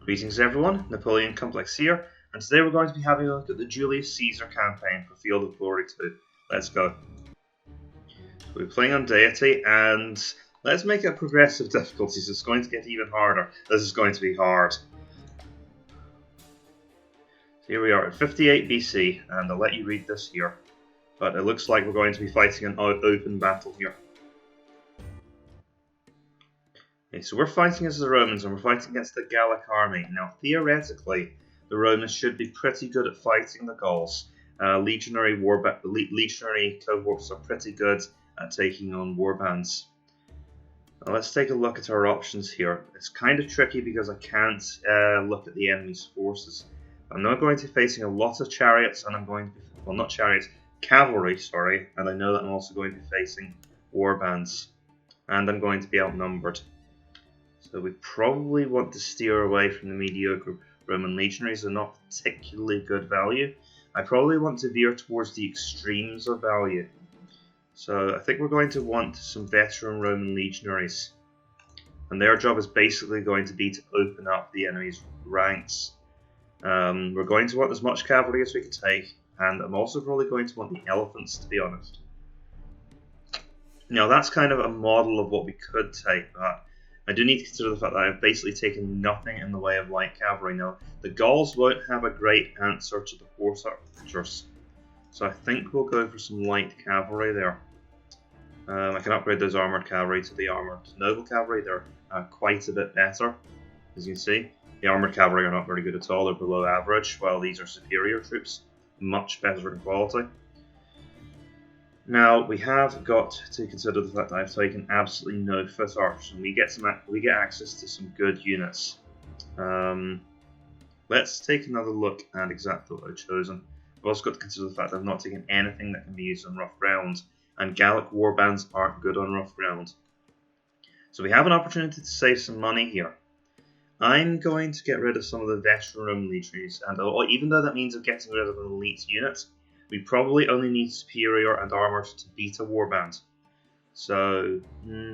Greetings everyone, Napoleon Complex here, and today we're going to be having a look at the Julius Caesar campaign for Field of Glory 2. Let's go. We're playing on Deity, and let's make it progressive difficulties. It's going to get even harder. This is going to be hard. So here we are at 58 BC, and I'll let you read this here. But it looks like we're going to be fighting an open battle here. Okay, so we're fighting as the Romans, and we're fighting against the Gallic army. Now, theoretically, the Romans should be pretty good at fighting the Gauls. Legionary cohorts are pretty good at taking on warbands. Now, let's take a look at our options here. It's kind of tricky because I can't look at the enemy's forces. I'm not going to be facing a lot of chariots, and I'm going to be, well, not chariots, cavalry, sorry, and I know that I'm also going to be facing warbands, and I'm going to be outnumbered. So we probably want to steer away from the mediocre Roman legionaries. They're not particularly good value. I probably want to veer towards the extremes of value. So I think we're going to want some veteran Roman legionaries. And their job is basically going to be to open up the enemy's ranks. We're going to want as much cavalry as we can take. And I'm also probably going to want the elephants, to be honest. Now that's kind of a model of what we could take, but I do need to consider the fact that I've basically taken nothing in the way of light cavalry. Now, the Gauls won't have a great answer to the horse archers, so I think we'll go for some light cavalry there. I can upgrade those armoured cavalry to the armoured noble cavalry. They're quite a bit better, as you can see. The armoured cavalry are not very good at all, they're below average, while these are superior troops, much better in quality. Now, we have got to consider the fact that I've taken absolutely no foot archers, and we get access to some good units. Let's take another look at exactly what I've chosen. I've also got to consider the fact that I've not taken anything that can be used on rough ground, and Gallic warbands aren't good on rough ground. So we have an opportunity to save some money here. I'm going to get rid of some of the veteran Roman legionaries, and even though that means I'm getting rid of an elite unit, we probably only need superior and armoured to beat a warband. So,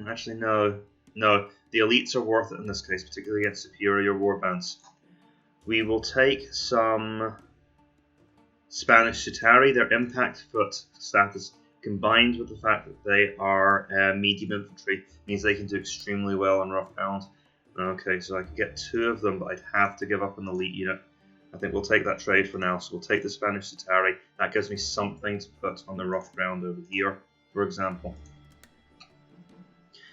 actually no, the elites are worth it in this case, particularly against superior warbands. We will take some Spanish Sutari. Their impact foot status, combined with the fact that they are medium infantry, means they can do extremely well on rough ground. Okay, so I can get 2 of them, but I'd have to give up an elite unit. I think we'll take that trade for now, so we'll take the Spanish Sutari. That gives me something to put on the rough ground over here, for example.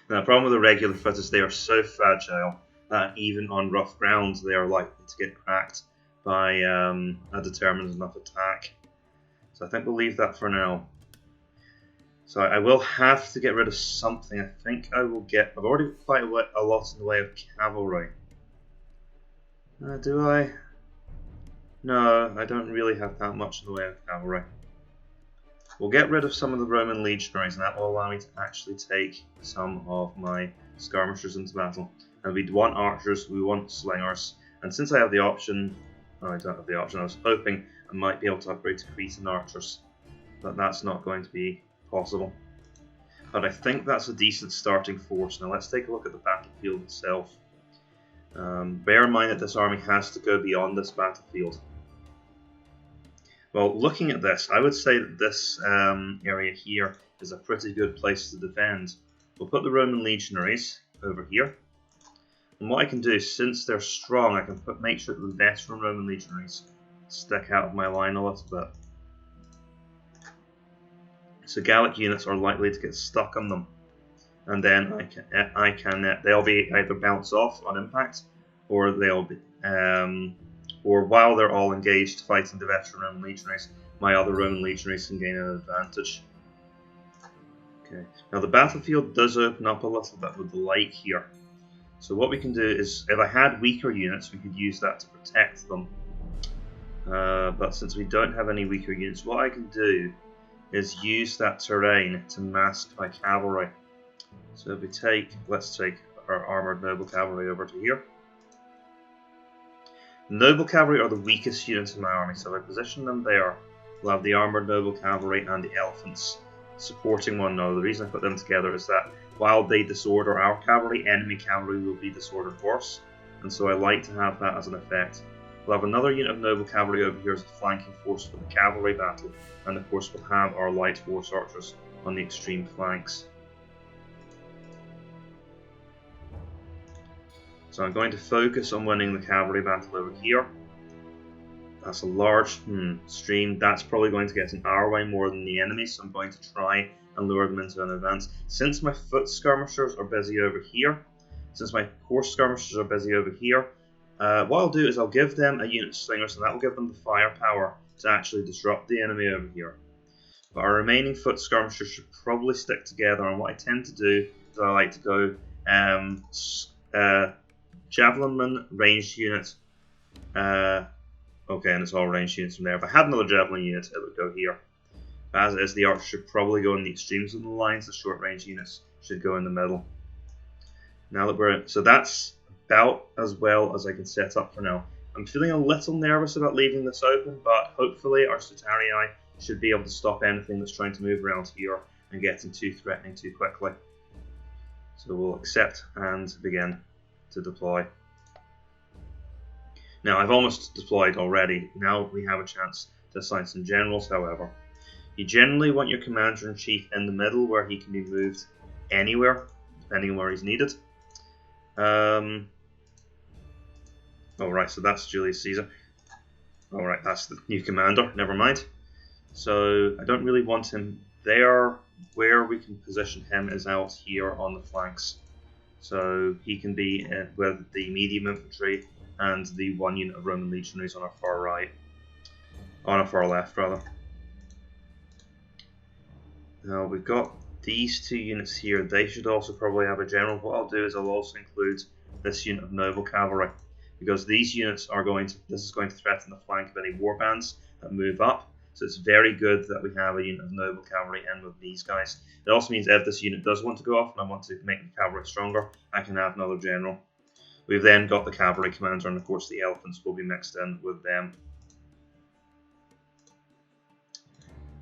Now, the problem with the regular foot is they are so fragile that even on rough ground they are likely to get cracked by a determined enough attack. So I think we'll leave that for now. So I will have to get rid of something. I think I will get... I've already got quite a lot in the way of cavalry. Do I? No, I don't really have that much in the way of cavalry. We'll get rid of some of the Roman legionaries, and that will allow me to actually take some of my skirmishers into battle. And we want archers, we want slingers, and since I have the option, I don't have the option, I was hoping I might be able to upgrade to Cretan archers, but that's not going to be possible. But I think that's a decent starting force. Now let's take a look at the battlefield itself. Bear in mind that this army has to go beyond this battlefield. Well, looking at this, I would say that this area here is a pretty good place to defend. We'll put the Roman legionaries over here. And what I can do, since they're strong, I can make sure that the veteran Roman legionaries stick out of my line a little bit. So Gallic units are likely to get stuck on them. And then they'll be either bounce off on impact, or they'll be, or while they're all engaged fighting the veteran Roman legionaries, my other Roman legionaries can gain an advantage. Okay, now the battlefield does open up a little bit with the light here. So what we can do is, if I had weaker units, we could use that to protect them. But since we don't have any weaker units, what I can do is use that terrain to mask my cavalry. So if we let's take our armoured noble cavalry over to here. Noble cavalry are the weakest units in my army, so if I position them there, we'll have the armoured noble cavalry and the elephants supporting one another. The reason I put them together is that while they disorder our cavalry, enemy cavalry will be disordered worse. and so I like to have that as an effect. We'll have another unit of noble cavalry over here as a flanking force for the cavalry battle, and of course we'll have our light horse archers on the extreme flanks. So I'm going to focus on winning the cavalry battle over here. That's a large stream. That's probably going to get in our way more than the enemy, so I'm going to try and lure them into an advance. Since my foot skirmishers are busy over here, since my horse skirmishers are busy over here, what I'll do is I'll give them a unit of slingers, and that will give them the firepower to actually disrupt the enemy over here. But our remaining foot skirmishers should probably stick together, and what I tend to do is I like to go javelinman, ranged unit. Okay, and it's all ranged units from there. If I had another javelin unit, it would go here. As it is, the archers should probably go in the extremes of the lines. The short range units should go in the middle. Now that so that's about as well as I can set up for now. I'm feeling a little nervous about leaving this open, but hopefully our Sutarii should be able to stop anything that's trying to move around here and getting too threatening too quickly. So we'll accept and begin to deploy. Now I've almost deployed already. Now we have a chance to assign some generals, however. You generally want your commander-in-chief in the middle where he can be moved anywhere, depending on where he's needed. Alright, so that's Julius Caesar. Alright, that's the new commander, never mind. So I don't really want him there. Where we can position him is out here on the flanks. So he can be with the medium infantry and the one unit of Roman legionaries on our far right. On our far left, rather. Now we've got these two units here. They should also probably have a general. What I'll do is I'll also include this unit of noble cavalry, because these units are going to, this is going to threaten the flank of any warbands that move up. So it's very good that we have a unit of noble cavalry in with these guys. It also means if this unit does want to go off and I want to make the cavalry stronger, I can have another general. We've then got the cavalry commander, and of course the elephants will be mixed in with them.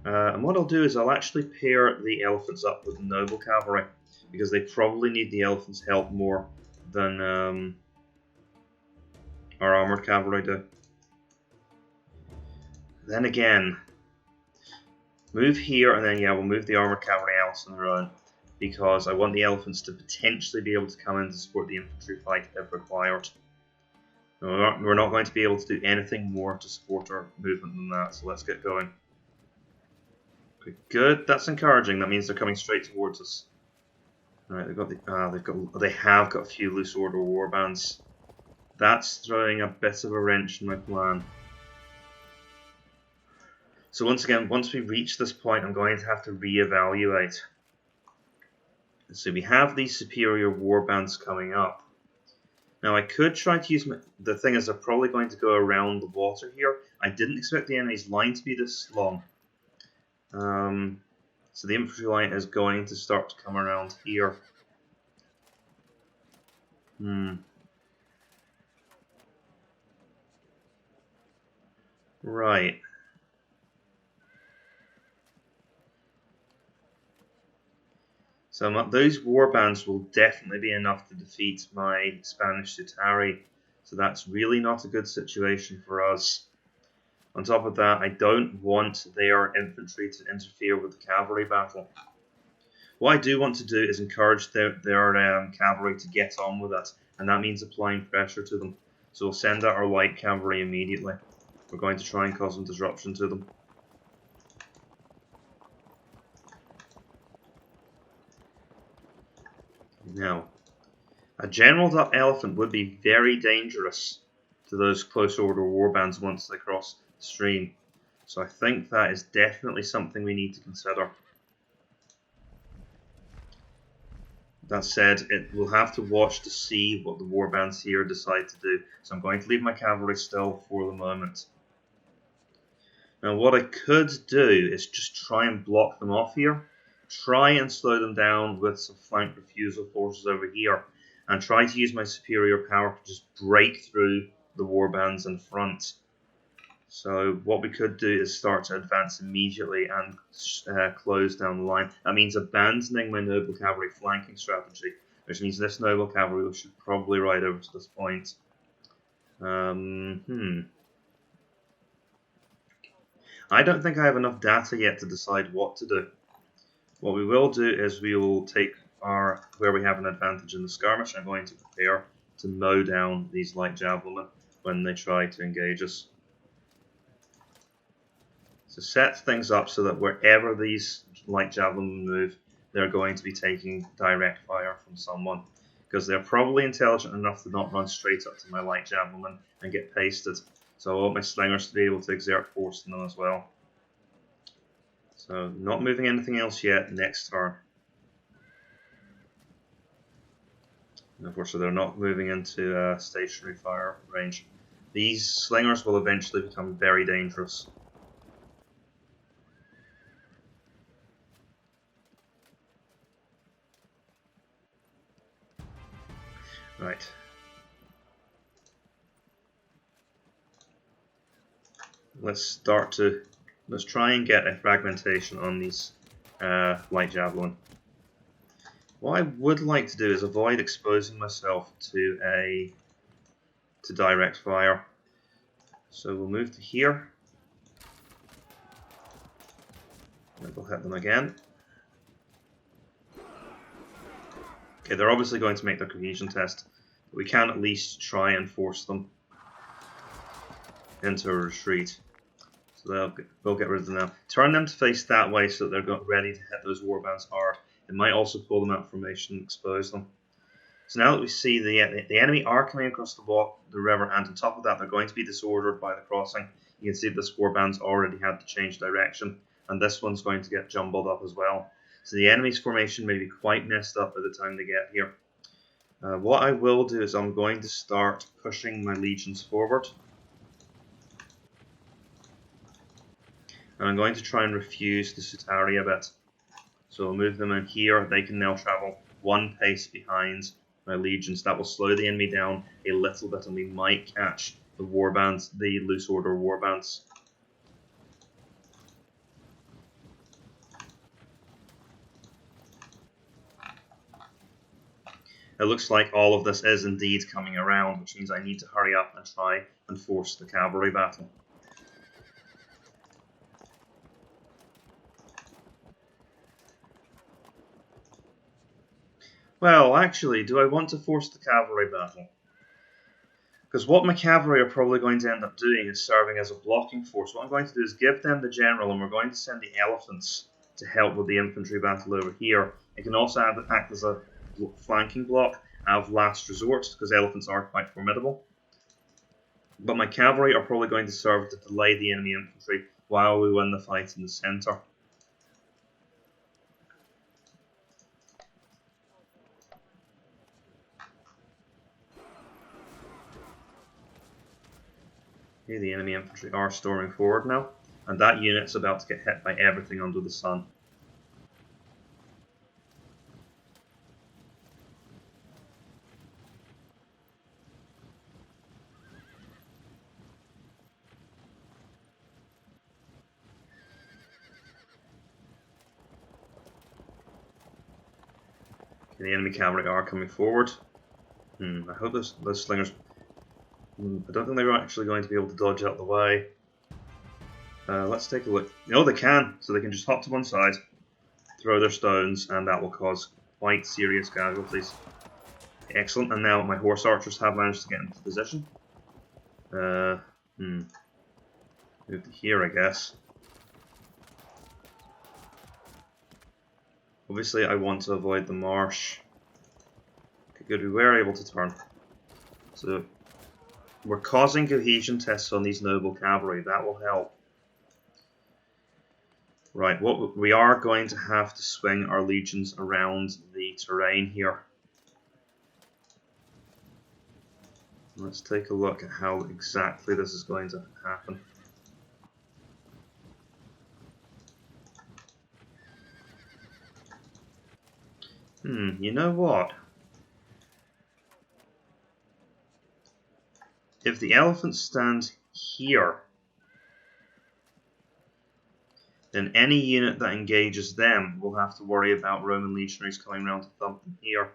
And what I'll do is I'll actually pair the elephants up with the noble cavalry, because they probably need the elephants' help more than our armoured cavalry do. Then again, move here, and then yeah, we'll move the armoured cavalry out on their own, because I want the elephants to potentially be able to come in to support the infantry fight if required. We're not going to be able to do anything more to support our movement than that, so let's get going. Okay, good, that's encouraging. That means they're coming straight towards us. Alright, they have got a few loose order warbands. That's throwing a bit of a wrench in my plan. So once again, once we reach this point, I'm going to have to reevaluate. So we have these superior warbands coming up. Now I could try to use the thing is they're probably going to go around the water here. I didn't expect the enemy's line to be this long. So the infantry line is going to start to come around here. Right. So those warbands will definitely be enough to defeat my Spanish Sutarii. So that's really not a good situation for us. On top of that, I don't want their infantry to interfere with the cavalry battle. What I do want to do is encourage their cavalry to get on with it, and that means applying pressure to them. So we'll send out our light cavalry immediately. We're going to try and cause some disruption to them. Now, a generaled up elephant would be very dangerous to those close order warbands once they cross the stream. So I think that is definitely something we need to consider. That said, it will have to watch to see what the warbands here decide to do. So I'm going to leave my cavalry still for the moment. Now what I could do is just try and block them off here. Try and slow them down with some flank refusal forces over here, and try to use my superior power to just break through the warbands in front. So what we could do is start to advance immediately and close down the line. That means abandoning my noble cavalry flanking strategy, which means this noble cavalry should probably ride over to this point. I don't think I have enough data yet to decide what to do. What we will do is we will take where we have an advantage in the skirmish. I'm going to prepare to mow down these light javelin when they try to engage us. So set things up so that wherever these light javelin move, they're going to be taking direct fire from someone, because they're probably intelligent enough to not run straight up to my light javelin and get pasted. So I want my slingers to be able to exert force on them as well. So not moving anything else yet, next turn. And unfortunately they're not moving into stationary fire range. These slingers will eventually become very dangerous. Right. Let's try and get a fragmentation on these light javelin. What I would like to do is avoid exposing myself to direct fire. So we'll move to here. And we'll hit them again. Okay, they're obviously going to make their cohesion test, but we can at least try and force them into a retreat. So we'll get rid of them now. Turn them to face that way so that they're ready to hit those warbands hard. It might also pull them out of formation and expose them. So now that we see the enemy are coming across the river, and on top of that they're going to be disordered by the crossing. You can see this warband's already had to change direction, and this one's going to get jumbled up as well. So the enemy's formation may be quite messed up by the time they get here. What I will do is I'm going to start pushing my legions forward. And I'm going to try and refuse the Sutari a bit. So I'll move them in here. They can now travel one pace behind my legions. That will slow the enemy down a little bit, and we might catch the warbands, the loose order warbands. It looks like all of this is indeed coming around, which means I need to hurry up and try and force the cavalry battle. Well, actually, do I want to force the cavalry battle? Because what my cavalry are probably going to end up doing is serving as a blocking force. What I'm going to do is give them the general, and we're going to send the elephants to help with the infantry battle over here. It can also act as a flanking block of last resort, because elephants are quite formidable. But my cavalry are probably going to serve to delay the enemy infantry while we win the fight in the centre. Okay, the enemy infantry are storming forward now, and that unit's about to get hit by everything under the sun. Okay, the enemy cavalry are coming forward. I hope those slingers... I don't think they're actually going to be able to dodge out the way. Let's take a look. No, they can, so they can just hop to one side, throw their stones, and that will cause quite serious casualties. Excellent, and now my horse archers have managed to get into position. Move to here, I guess. Obviously, I want to avoid the marsh. Okay, good, we were able to turn. So, we're causing cohesion tests on these noble cavalry. That will help. Right, we are going to have to swing our legions around the terrain here. Let's take a look at how exactly this is going to happen. You know what? If the elephants stand here, then any unit that engages them will have to worry about Roman legionaries coming around to thump them here.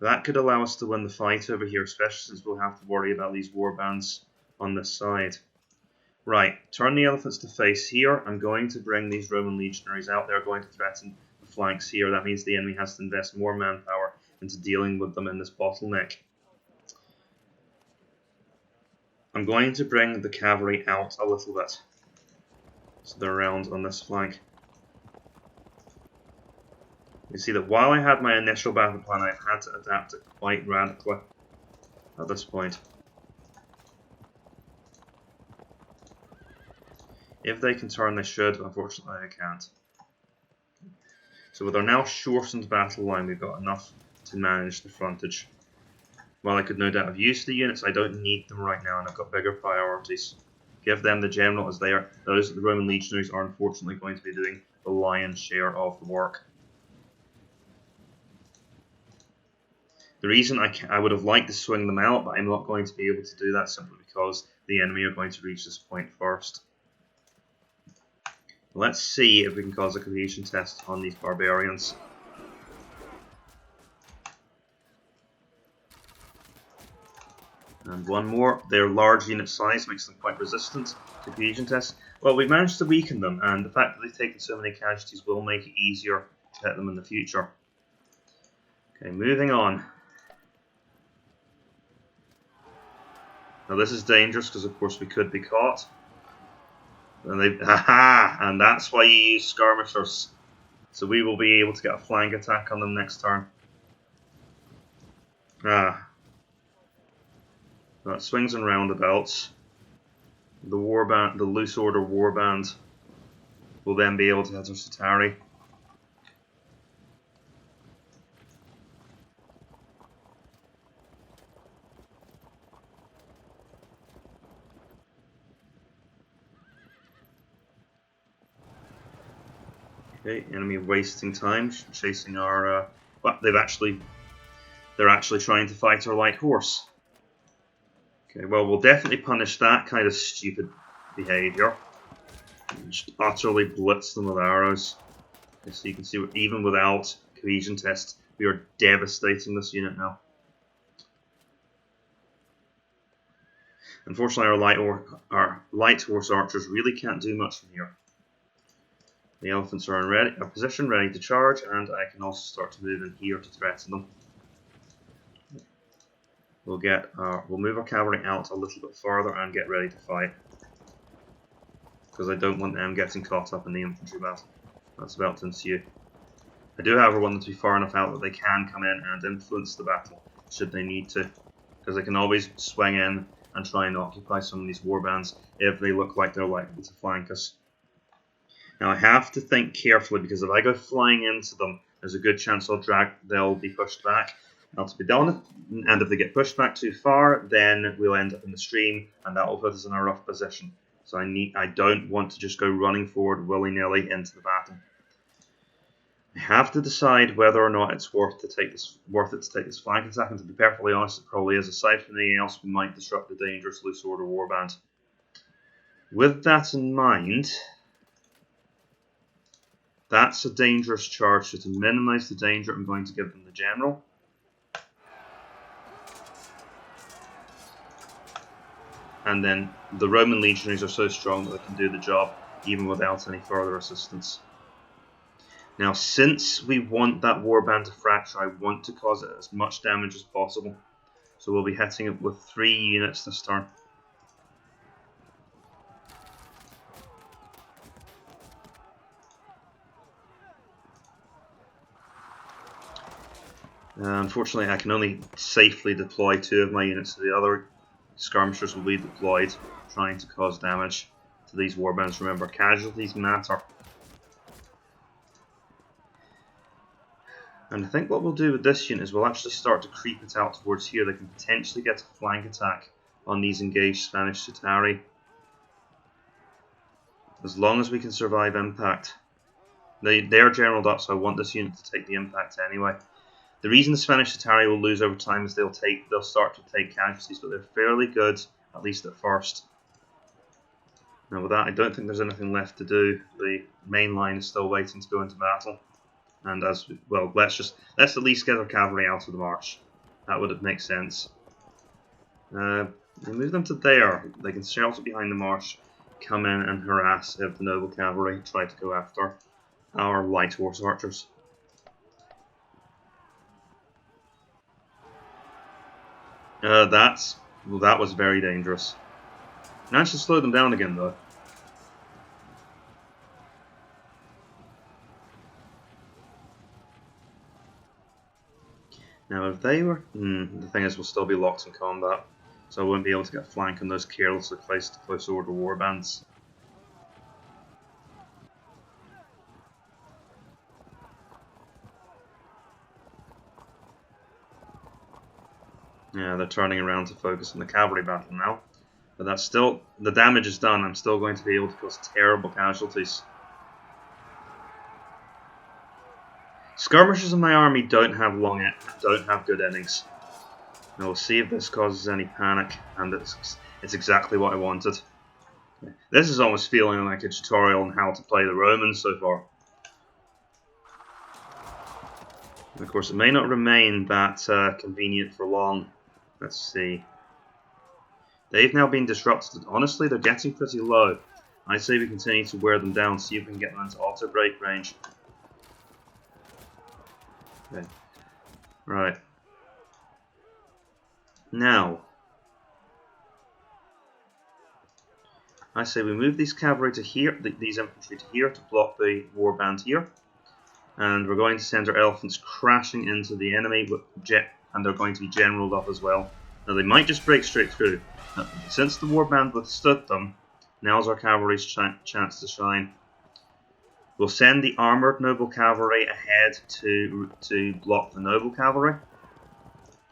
That could allow us to win the fight over here, especially since we'll have to worry about these warbands on this side. Right, turn the elephants to face here. I'm going to bring these Roman legionaries out. They're going to threaten the flanks here. That means the enemy has to invest more manpower into dealing with them in this bottleneck. I'm going to bring the cavalry out a little bit, so they're around on this flank. You see that while I had my initial battle plan, I've had to adapt it quite radically at this point. If they can turn, they should. Unfortunately, I can't. So with our now shortened battle line, we've got enough to manage the frontage. While I could no doubt have used the units, I don't need them right now, and I've got bigger priorities. Give them the general as they are. Those the Roman legionaries are unfortunately going to be doing the lion's share of the work. The reason I would have liked to swing them out, but I'm not going to be able to do that simply because the enemy are going to reach this point first. Let's see if we can cause a cohesion test on these barbarians. And one more. Their large unit size makes them quite resistant to cohesion tests. Well, we've managed to weaken them, and the fact that they've taken so many casualties will make it easier to hit them in the future. Okay, moving on. Now this is dangerous because of course we could be caught. And that's why you use skirmishers. So we will be able to get a flank attack on them next turn. That swings and roundabouts. The warband, the loose order warband, will then be able to hit our Satari. Okay, enemy wasting time chasing our. Well, they're actually trying to fight our light horse. Okay, well, we'll definitely punish that kind of stupid behaviour. Just utterly blitz them with arrows. Okay, so you can see, even without cohesion tests, we are devastating this unit now. Unfortunately, our light horse archers really can't do much from here. The elephants are in a position ready to charge, and I can also start to move in here to threaten them. We'll move our cavalry out a little bit further and get ready to fight, because I don't want them getting caught up in the infantry battle that's about to ensue. I do, however, want them to be far enough out that they can come in and influence the battle should they need to, because they can always swing in and try and occupy some of these warbands if they look like they're likely to flank us. Now I have to think carefully, because if I go flying into them, there's a good chance they'll be pushed back. Now to be done, and if they get pushed back too far, then we'll end up in the stream, and that will put us in a rough position. So I don't want to just go running forward willy-nilly into the battle. I have to decide whether or not it's worth it to take this flank attack, and to be perfectly honest, it probably is. Aside from anything else, we might disrupt the dangerous loose order warband. With that in mind, that's a dangerous charge, so to minimise the danger, I'm going to give them the general. And then the Roman legionaries are so strong that they can do the job even without any further assistance. Now, since we want that warband to fracture, I want to cause it as much damage as possible. So we'll be hitting it with 3 units this turn. Unfortunately, I can only safely deploy 2 of my units, so the other skirmishers will be deployed, trying to cause damage to these warbands. Remember, casualties matter. And I think what we'll do with this unit is we'll actually start to creep it out towards here. They can potentially get a flank attack on these engaged Spanish Satari, as long as we can survive impact. They're generaled up, so I want this unit to take the impact anyway. The reason the Spanish Satari will lose over time is they'll start to take casualties, but they're fairly good, at least at first. Now with that, I don't think there's anything left to do. The main line is still waiting to go into battle, and let's at least get our cavalry out of the march. That would make sense. We move them to there. They can shelter behind the marsh, come in and harass if the noble cavalry try to go after our light horse archers. That was very dangerous. Managed to slow them down again though. Now if they were... the thing is we'll still be locked in combat, so I won't be able to get flank on those carelessly placed close order warbands. Yeah, they're turning around to focus on the cavalry battle now. But that's still... the damage is done. I'm still going to be able to cause terrible casualties. Skirmishers in my army don't have good innings. Now we'll see if this causes any panic, and it's exactly what I wanted. This is almost feeling like a tutorial on how to play the Romans so far. And of course, it may not remain that convenient for long. Let's see. They've now been disrupted. Honestly, they're getting pretty low. I say we continue to wear them down, see if we can get them into auto break range. Okay. Right. Now, I say we move these cavalry to here, these infantry to here to block the warband here. And we're going to send our elephants crashing into the enemy with and they're going to be generaled up as well. Now they might just break straight through. Since the warband withstood them, now's our cavalry's chance to shine. We'll send the armoured noble cavalry ahead to block the noble cavalry.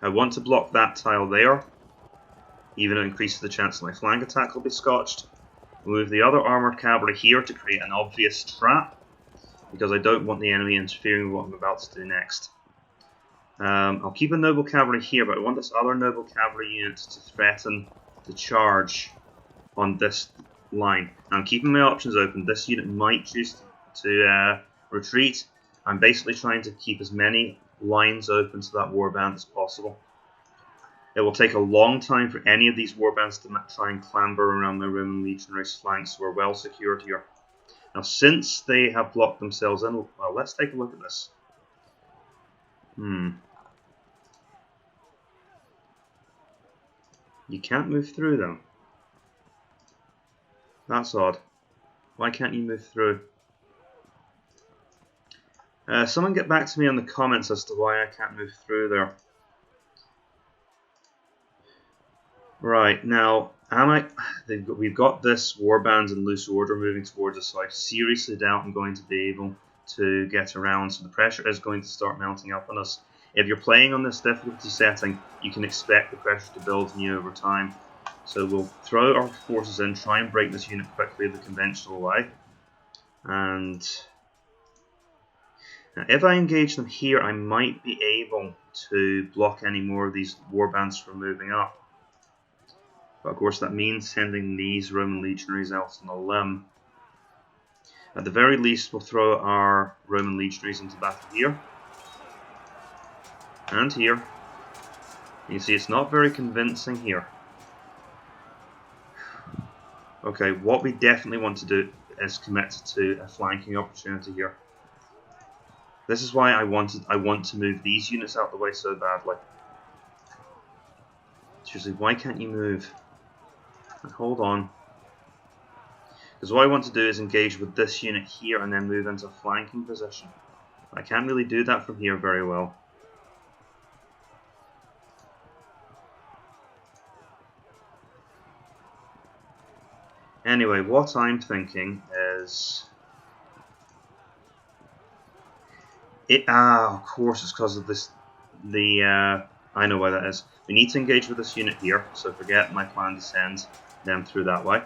I want to block that tile there, even though it increases the chance my flank attack will be scotched. We'll move the other armoured cavalry here to create an obvious trap, because I don't want the enemy interfering with what I'm about to do next. I'll keep a noble cavalry here, but I want this other noble cavalry unit to threaten to charge on this line. Now, I'm keeping my options open. This unit might choose to retreat. I'm basically trying to keep as many lines open to that warband as possible. It will take a long time for any of these warbands to try and clamber around my Roman legionaries' flanks, so we're well secured here. Now, since they have blocked themselves in, well, let's take a look at this. You can't move through them. That's odd. Why can't you move through? Someone get back to me in the comments as to why I can't move through there. Right, now, we've got this warband in loose order moving towards us, so I seriously doubt I'm going to be able to get around, so the pressure is going to start mounting up on us. If you're playing on this difficulty setting, you can expect the pressure to build on you over time. So we'll throw our forces in, try and break this unit quickly the conventional way. And now if I engage them here, I might be able to block any more of these warbands from moving up. But of course that means sending these Roman legionaries out on a limb. At the very least, we'll throw our Roman legionaries into battle here. And here. You see, it's not very convincing here. Okay, what we definitely want to do is commit to a flanking opportunity here. This is why I want to move these units out the way so badly. Seriously, why can't you move? Hold on. Because what I want to do is engage with this unit here and then move into a flanking position. I can't really do that from here very well. Anyway, what I'm thinking is... of course it's because of this... I know why that is. We need to engage with this unit here, so forget my plan to send them through that way.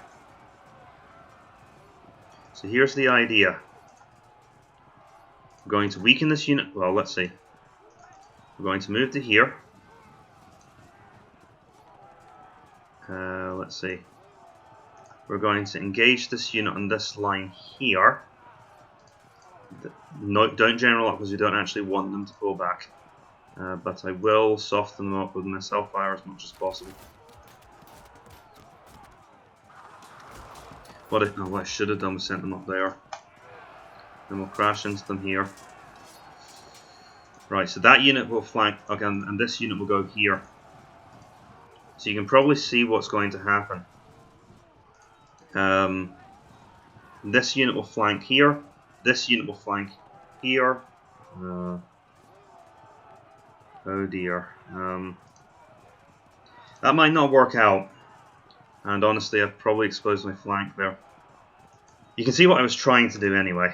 So here's the idea. We're going to weaken this unit. Well, let's see. We're going to move to here. Let's see. We're going to engage this unit on this line here. No, don't general up because we don't actually want them to pull back. but I will soften them up with missile fire as much as possible. What I should have done was sent them up there. Then we'll crash into them here. Right, so that unit will flank, okay, and this unit will go here. So you can probably see what's going to happen. This unit will flank here. This unit will flank here. Oh dear. That might not work out. And honestly, I've probably exposed my flank there. You can see what I was trying to do anyway.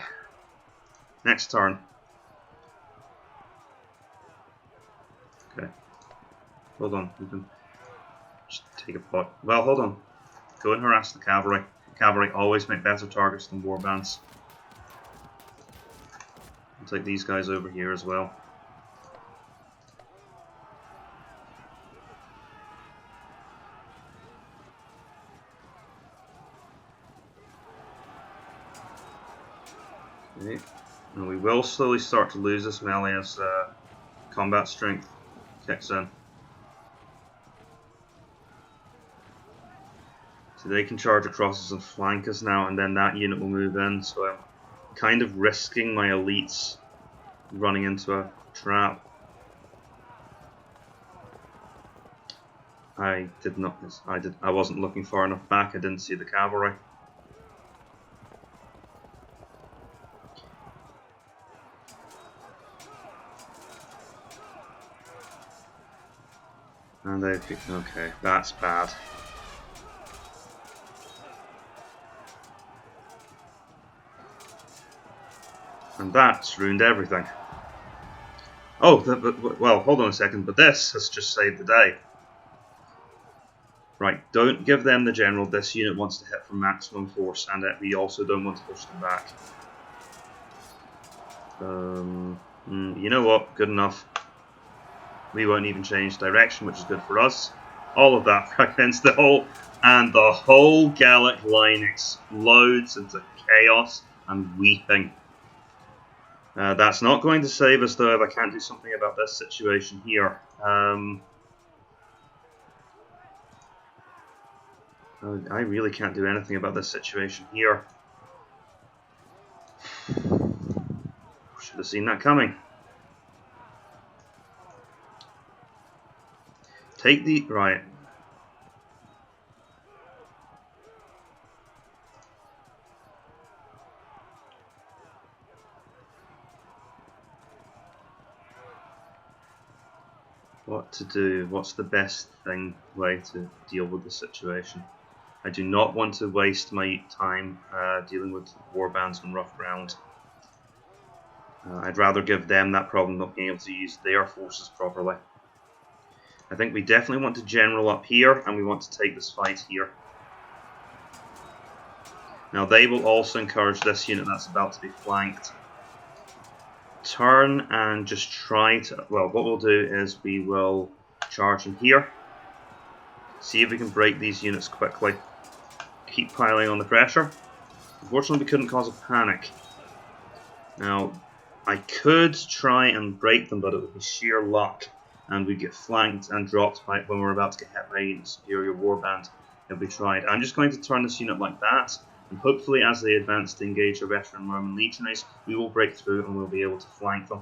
Next turn. Okay. Hold on. We can just take a pot. Well, hold on. Go and harass the cavalry. Cavalry always make better targets than warbands. I'll take these guys over here as well. Okay. And we will slowly start to lose this melee as combat strength kicks in. So they can charge across us and flank us now, and then that unit will move in, so I'm kind of risking my elites running into a trap. I wasn't looking far enough back, I didn't see the cavalry. And okay, that's bad. And that's ruined everything. Oh, well, hold on a second, but this has just saved the day. Right, don't give them the general. This unit wants to hit for maximum force, and we also don't want to push them back. You know what? Good enough. We won't even change direction, which is good for us. All of that fragments the whole Gallic line explodes into chaos and weeping. That's not going to save us, though, if I can't do something about this situation here. I really can't do anything about this situation here. Should have seen that coming. Take the... right. What to do? What's the best way to deal with the situation? I do not want to waste my time dealing with warbands on rough ground. I'd rather give them that problem not being able to use their forces properly. I think we definitely want to general up here, and we want to take this fight here. Now they will also encourage this unit that's about to be flanked. Turn and just try to... well, what we'll do is we will charge in here. See if we can break these units quickly. Keep piling on the pressure. Unfortunately, we couldn't cause a panic. Now, I could try and break them, but it would be sheer luck. And we'd get flanked and dropped by when we're about to get hit by a superior warband if we tried. I'm just going to turn this unit like that. And hopefully, as they advance to engage our veteran Roman legionaries, we will break through and we'll be able to flank them.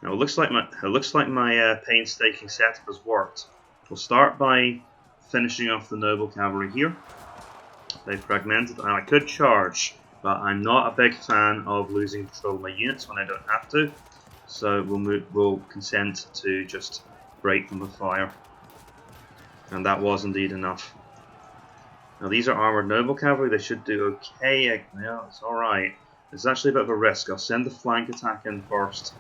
Now, it looks like my painstaking setup has worked. We'll start by finishing off the noble cavalry here. They've fragmented, and I could charge, but I'm not a big fan of losing control of my units when I don't have to. So we'll consent to just break them with fire, and that was indeed enough. Now these are armoured noble cavalry, they should do okay. Yeah, it's alright. It's actually a bit of a risk. I'll send the flank attack in first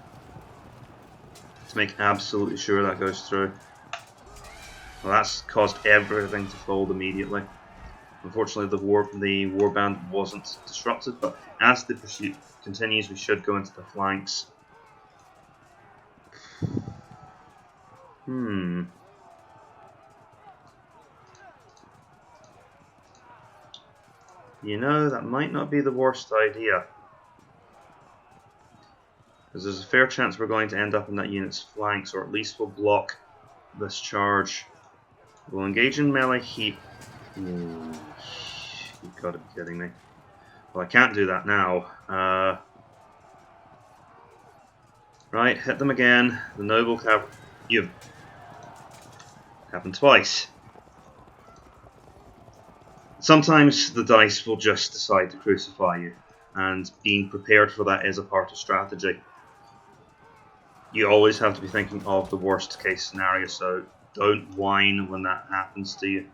to make absolutely sure that goes through. Well, that's caused everything to fold immediately. Unfortunately, the warband wasn't disrupted, but as the pursuit continues, we should go into the flanks. You know, that might not be the worst idea. Because there's a fair chance we're going to end up in that unit's flanks, or at least we'll block this charge. We'll engage in melee heat. Ooh, you've got to be kidding me. Well, I can't do that now. Right, hit them again. The noble cav. You've happened twice. Sometimes the dice will just decide to crucify you, and being prepared for that is a part of strategy. You always have to be thinking of the worst case scenario, so don't whine when that happens to you.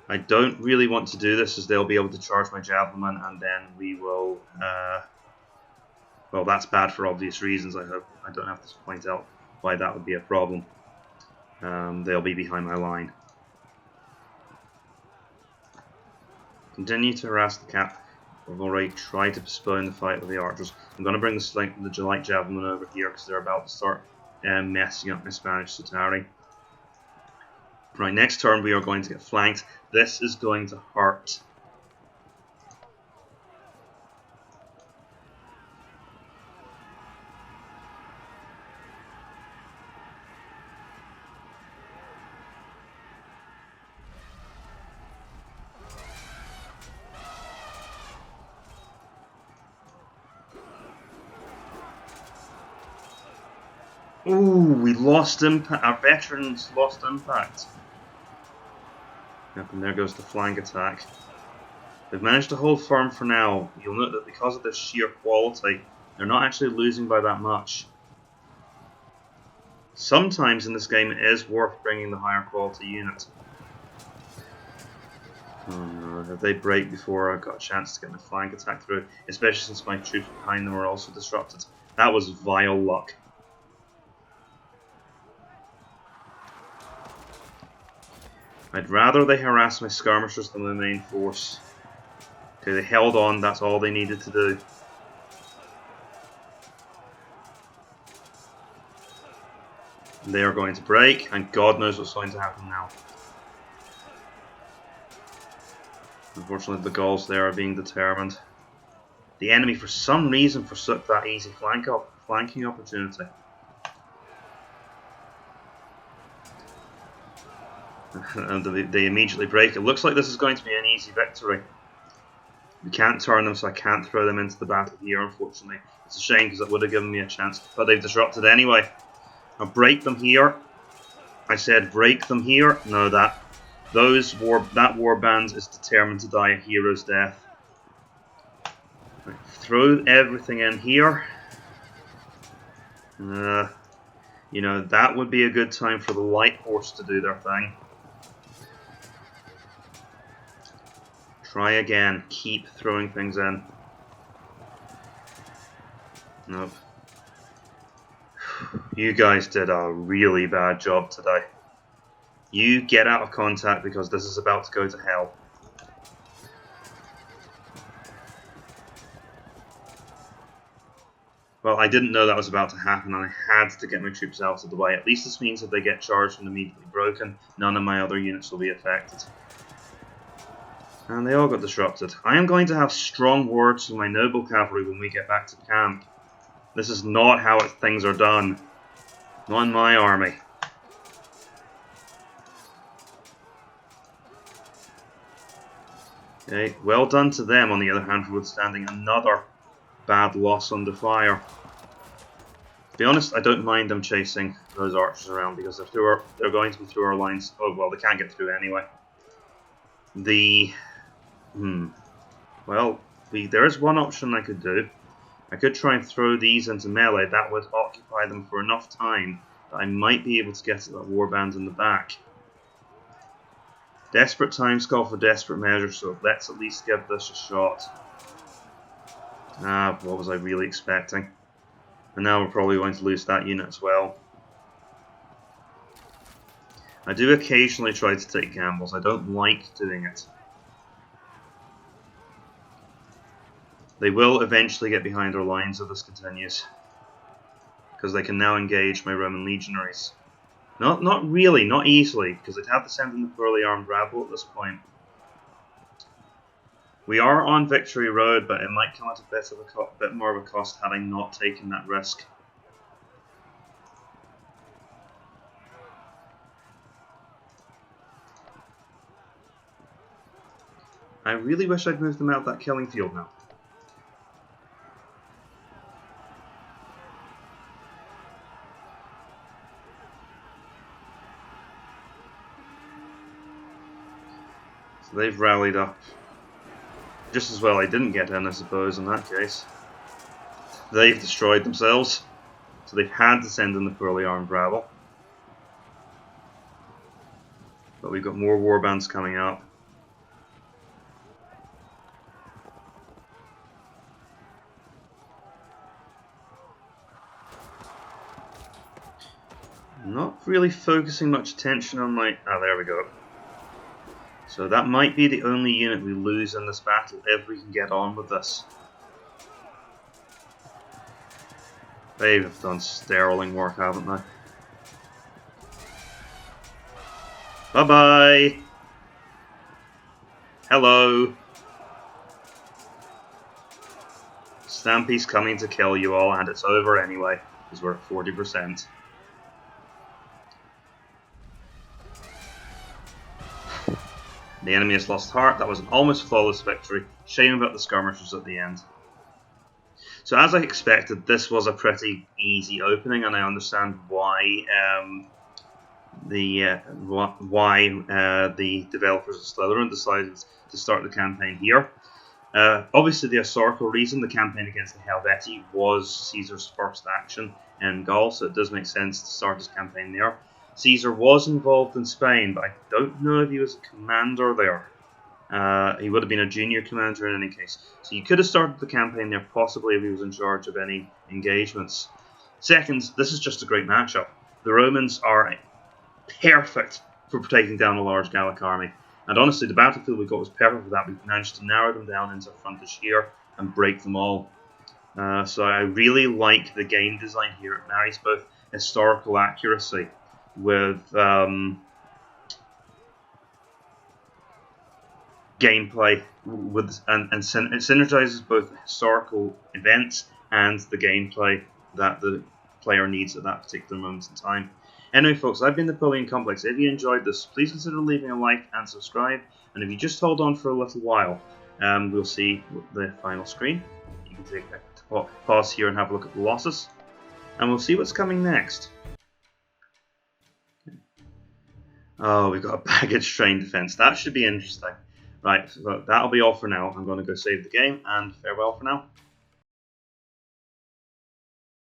I don't really want to do this, as they'll be able to charge my javelin, and then we will... well, that's bad for obvious reasons. I hope I don't have to point out why that would be a problem. They'll be behind my line. Continue to harass the cap. We've already tried to postpone the fight with the archers. I'm going to bring the light javelin over here because they're about to start messing up my Spanish Sotari. Right, next turn we are going to get flanked. This is going to hurt. Ooh, we lost impact. Our veterans lost impact. Yep, and there goes the flank attack. They've managed to hold firm for now. You'll note that because of their sheer quality, they're not actually losing by that much. Sometimes in this game it is worth bringing the higher quality unit. Oh no, if they break before I've got a chance to get my flank attack through, especially since my troops behind them were also disrupted. That was vile luck. I'd rather they harass my skirmishers than my main force. Okay, they held on, that's all they needed to do. They are going to break, and God knows what's going to happen now. Unfortunately, the Gauls there are being determined. The enemy, for some reason, forsook that easy flanking opportunity. And they immediately break. It looks like this is going to be an easy victory. We can't turn them, so I can't throw them into the battle here, unfortunately. It's a shame, because it would have given me a chance. But they've disrupted anyway. I'll break them here. I said break them here. No, that warband is determined to die a hero's death. Right, throw everything in here. You know, that would be a good time for the light horse to do their thing. Try again. Keep throwing things in. Nope. You guys did a really bad job today. You get out of contact because this is about to go to hell. Well, I didn't know that was about to happen, and I had to get my troops out of the way. At least this means if they get charged and immediately broken, none of my other units will be affected. And they all got disrupted. I am going to have strong words with my noble cavalry when we get back to camp. This is not how things are done. Not in my army. Okay, well done to them, on the other hand, for withstanding another bad loss under fire. To be honest, I don't mind them chasing those archers around, because they're going to be through our lines. Oh well, they can't get through anyway. Well, there is one option I could do. I could try and throw these into melee. That would occupy them for enough time that I might be able to get at that warband in the back. Desperate times call for desperate measures, so let's at least give this a shot. What was I really expecting? And now we're probably going to lose that unit as well. I do occasionally try to take gambles. I don't like doing it. They will eventually get behind our lines if this continues, because they can now engage my Roman legionaries. Not really, not easily, because they'd have to send in the poorly armed rabble at this point. We are on Victory Road, but it might come at a bit more of a cost had I not taken that risk. I really wish I'd moved them out of that killing field now. So they've rallied up. Just as well I didn't get in, I suppose, in that case. They've destroyed themselves. So they've had to send in the poorly armed rabble. But we've got more warbands coming up. Not really focusing much attention on my... Ah, there we go. So that might be the only unit we lose in this battle if we can get on with this. They've done sterling work, haven't they? Bye-bye! Hello! Stampy's coming to kill you all, and it's over anyway, because we're at 40%. The enemy has lost heart. That was an almost flawless victory. Shame about the skirmishers at the end. So as I expected, this was a pretty easy opening, and I understand why the developers of Slytherin decided to start the campaign here. Obviously, the historical reason, the campaign against the Helvetii, was Caesar's first action in Gaul, so it does make sense to start his campaign there. Caesar was involved in Spain, but I don't know if he was a commander there. He would have been a junior commander in any case. So you could have started the campaign there, possibly if he was in charge of any engagements. Second, this is just a great matchup. The Romans are perfect for taking down a large Gallic army. And honestly, the battlefield we got was perfect for that. We managed to narrow them down into a frontage here and break them all. So I really like the game design here. It marries both historical accuracy with gameplay, and it synergizes both the historical events and the gameplay that the player needs at that particular moment in time. Anyway, folks, I've been Napoleon Complex. If you enjoyed this, please consider leaving a like and subscribe. And if you just hold on for a little while, we'll see the final screen. You can take a pause here and have a look at the losses, and we'll see what's coming next. Oh, we've got a baggage train defense. That should be interesting. Right, so that'll be all for now. I'm going to go save the game, and farewell for now.